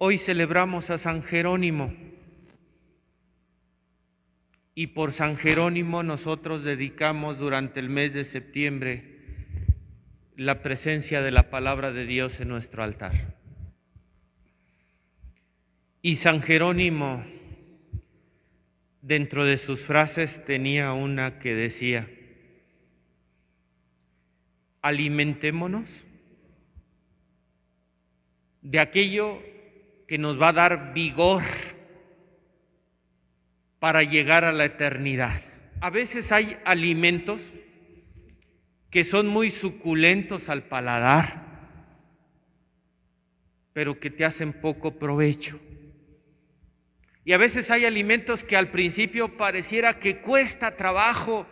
Hoy celebramos a San Jerónimo y por San Jerónimo nosotros dedicamos durante el mes de septiembre la presencia de la palabra de Dios en nuestro altar. Y San Jerónimo, dentro de sus frases, tenía una que decía: alimentémonos de aquello que nos va a dar vigor para llegar a la eternidad. A veces hay alimentos que son muy suculentos al paladar, pero que te hacen poco provecho. Y a veces hay alimentos que al principio pareciera que cuesta trabajo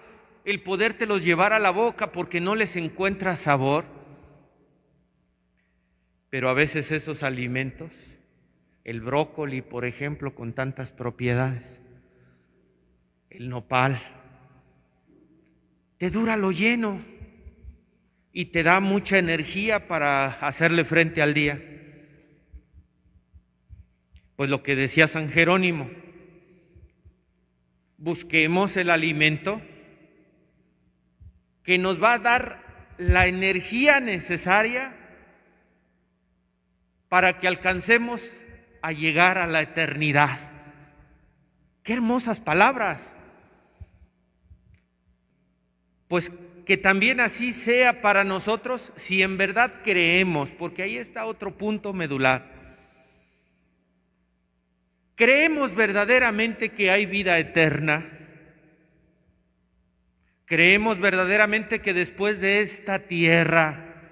el podértelos llevar a la boca porque no les encuentras sabor. Pero a veces esos alimentos, el brócoli, por ejemplo, con tantas propiedades, el nopal, te dura lo lleno y te da mucha energía para hacerle frente al día. Pues lo que decía San Jerónimo, busquemos el alimento que nos va a dar la energía necesaria para que alcancemos a llegar a la eternidad. ¡Qué hermosas palabras! Pues que también así sea para nosotros si en verdad creemos, porque ahí está otro punto medular. ¿Creemos verdaderamente que hay vida eterna? ¿Creemos verdaderamente que después de esta tierra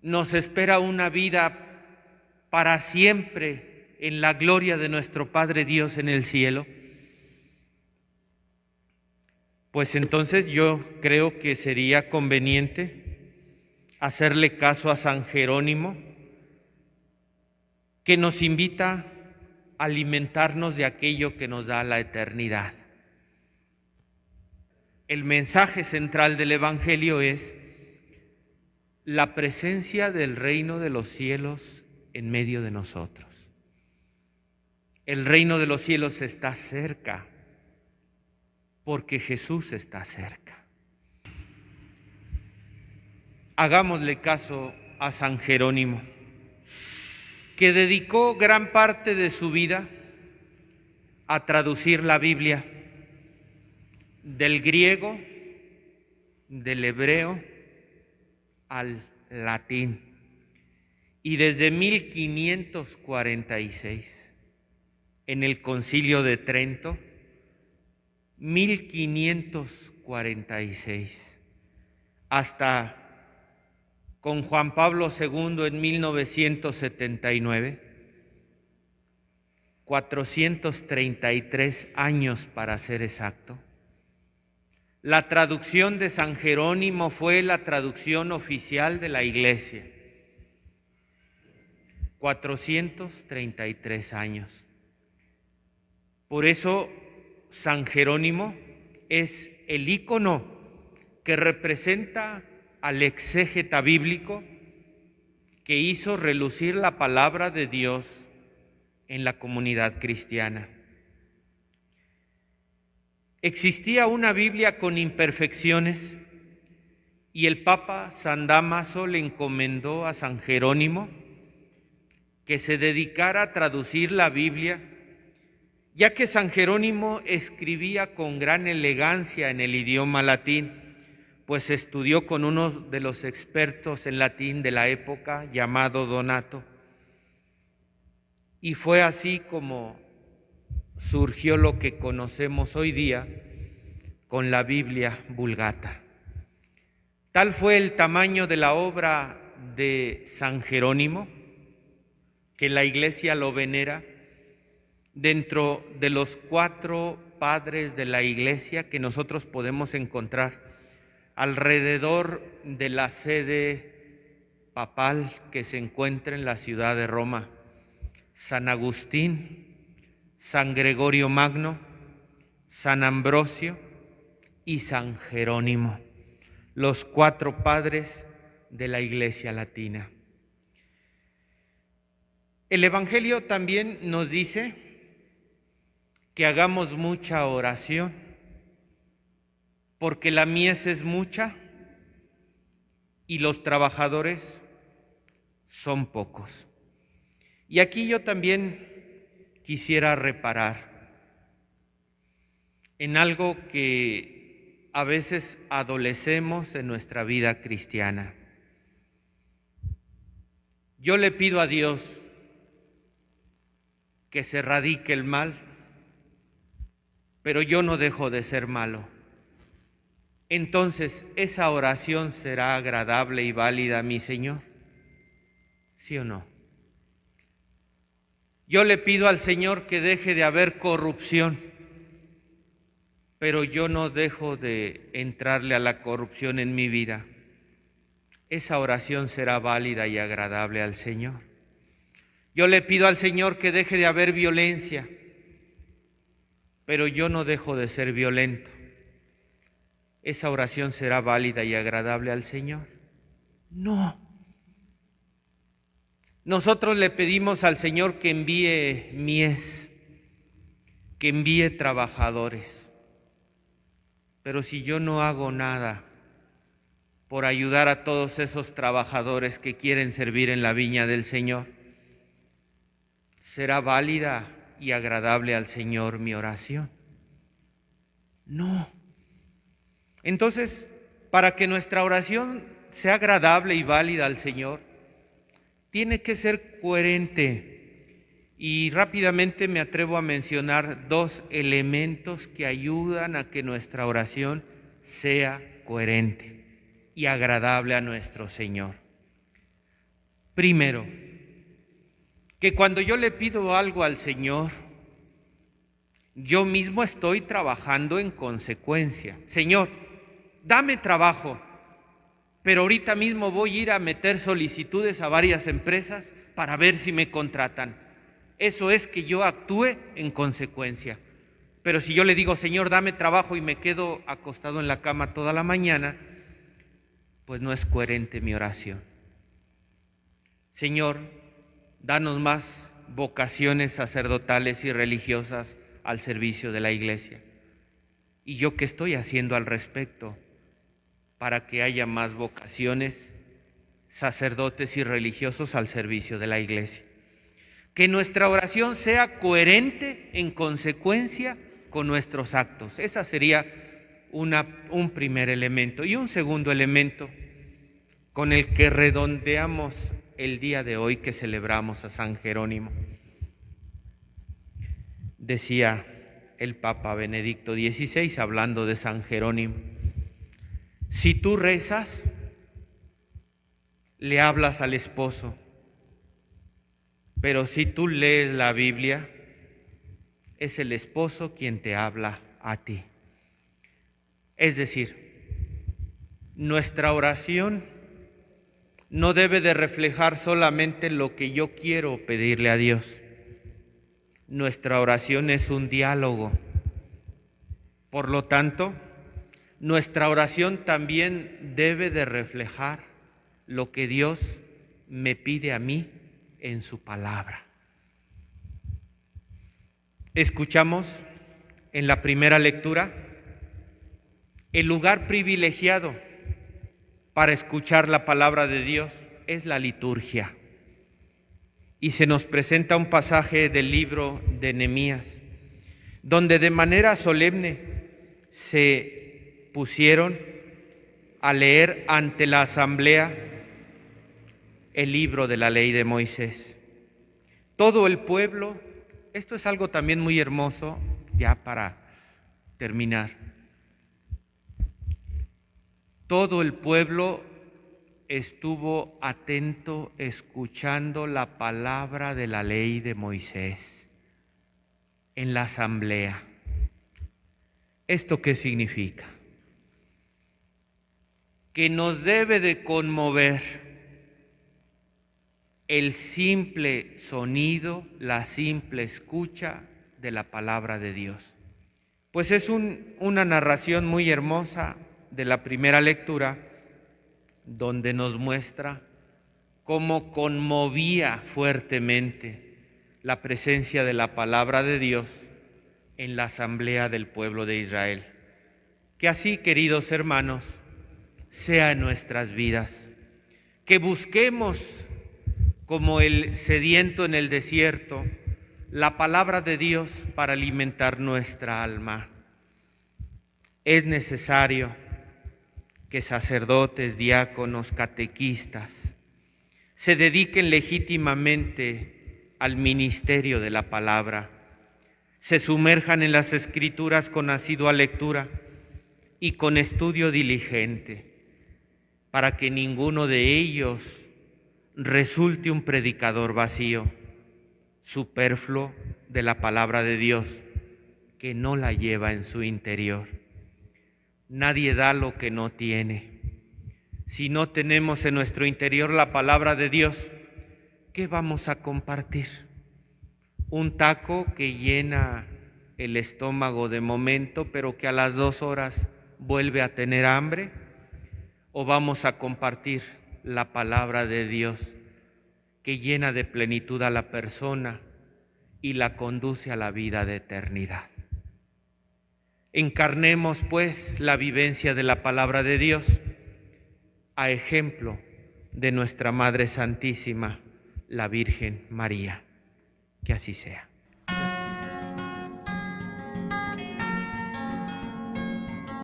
nos espera una vida para siempre en la gloria de nuestro Padre Dios en el cielo? Pues entonces yo creo que sería conveniente hacerle caso a San Jerónimo, que nos invita a alimentarnos de aquello que nos da la eternidad. El mensaje central del Evangelio es la presencia del reino de los cielos en medio de nosotros. El reino de los cielos está cerca, porque Jesús está cerca. Hagámosle caso a San Jerónimo, que dedicó gran parte de su vida a traducir la Biblia del griego, del hebreo al latín. Y desde 1546, en el Concilio de Trento, 1546, hasta con Juan Pablo II en 1979, 433 años para ser exacto. La traducción de San Jerónimo fue la traducción oficial de la Iglesia. 433 años. Por eso San Jerónimo es el ícono que representa al exégeta bíblico que hizo relucir la palabra de Dios en la comunidad cristiana. Existía una Biblia con imperfecciones y el Papa San Dámaso le encomendó a San Jerónimo que se dedicara a traducir la Biblia, ya que San Jerónimo escribía con gran elegancia en el idioma latín, pues estudió con uno de los expertos en latín de la época llamado Donato. Y fue así como surgió lo que conocemos hoy día con la Biblia Vulgata. Tal fue el tamaño de la obra de San Jerónimo que la Iglesia lo venera dentro de los 4 padres de la Iglesia que nosotros podemos encontrar alrededor de la sede papal que se encuentra en la ciudad de Roma: San Agustín, San Gregorio Magno, San Ambrosio y San Jerónimo, los 4 padres de la Iglesia latina. El Evangelio también nos dice que hagamos mucha oración, porque la mies es mucha y los trabajadores son pocos. Y aquí yo también quisiera reparar en algo que a veces adolecemos en nuestra vida cristiana. Yo le pido a Dios que se erradique el mal, pero yo no dejo de ser malo. Entonces, ¿esa oración será agradable y válida a mi Señor? ¿Sí o no? Yo le pido al Señor que deje de haber corrupción, pero yo no dejo de entrarle a la corrupción en mi vida. Esa oración será válida y agradable al Señor. Yo le pido al Señor que deje de haber violencia, pero yo no dejo de ser violento. ¿Esa oración será válida y agradable al Señor? No. Nosotros le pedimos al Señor que envíe mies, que envíe trabajadores. Pero si yo no hago nada por ayudar a todos esos trabajadores que quieren servir en la viña del Señor, ¿será válida y agradable al Señor mi oración? No. Entonces, para que nuestra oración sea agradable y válida al Señor, tiene que ser coherente. Y rápidamente me atrevo a mencionar dos elementos que ayudan a que nuestra oración sea coherente y agradable a nuestro Señor. Primero, que cuando yo le pido algo al Señor, yo mismo estoy trabajando en consecuencia. Señor, dame trabajo, pero ahorita mismo voy a ir a meter solicitudes a varias empresas para ver si me contratan. Eso es que yo actúe en consecuencia. Pero si yo le digo, Señor, dame trabajo y me quedo acostado en la cama toda la mañana, pues no es coherente mi oración. Señor, danos más vocaciones sacerdotales y religiosas al servicio de la Iglesia. ¿Y yo qué estoy haciendo al respecto para que haya más vocaciones, sacerdotes y religiosos al servicio de la Iglesia? Que nuestra oración sea coherente en consecuencia con nuestros actos. Esa sería un primer elemento. Y un segundo elemento con el que redondeamos el día de hoy que celebramos a San Jerónimo. Decía el Papa Benedicto XVI, hablando de San Jerónimo: si tú rezas, le hablas al esposo, pero si tú lees la Biblia, es el esposo quien te habla a ti. Es decir, nuestra oración no debe de reflejar solamente lo que yo quiero pedirle a Dios. Nuestra oración es un diálogo. Por lo tanto, nuestra oración también debe de reflejar lo que Dios me pide a mí en su palabra. Escuchamos en la primera lectura el lugar privilegiado para escuchar la palabra de Dios es la liturgia. Y se nos presenta un pasaje del libro de Nehemías, donde de manera solemne se pusieron a leer ante la asamblea el libro de la ley de Moisés. Todo el pueblo, esto es algo también muy hermoso, ya para terminar. Todo el pueblo estuvo atento escuchando la palabra de la ley de Moisés en la asamblea. ¿Esto qué significa? Que nos debe de conmover el simple sonido, la simple escucha de la palabra de Dios. Pues es una narración muy hermosa de la primera lectura, donde nos muestra cómo conmovía fuertemente la presencia de la palabra de Dios en la asamblea del pueblo de Israel. Que así, queridos hermanos, sea en nuestras vidas, que busquemos como el sediento en el desierto la palabra de Dios para alimentar nuestra alma. Es necesario que sacerdotes, diáconos, catequistas se dediquen legítimamente al ministerio de la palabra, se sumerjan en las Escrituras con asidua lectura y con estudio diligente, para que ninguno de ellos resulte un predicador vacío, superfluo de la palabra de Dios, que no la lleva en su interior. Nadie da lo que no tiene. Si no tenemos en nuestro interior la palabra de Dios, ¿qué vamos a compartir? ¿Un taco que llena el estómago de momento, pero que a las 2 horas vuelve a tener hambre? ¿O vamos a compartir la palabra de Dios que llena de plenitud a la persona y la conduce a la vida de eternidad? Encarnemos, pues, la vivencia de la palabra de Dios a ejemplo de nuestra Madre Santísima, la Virgen María. Que así sea.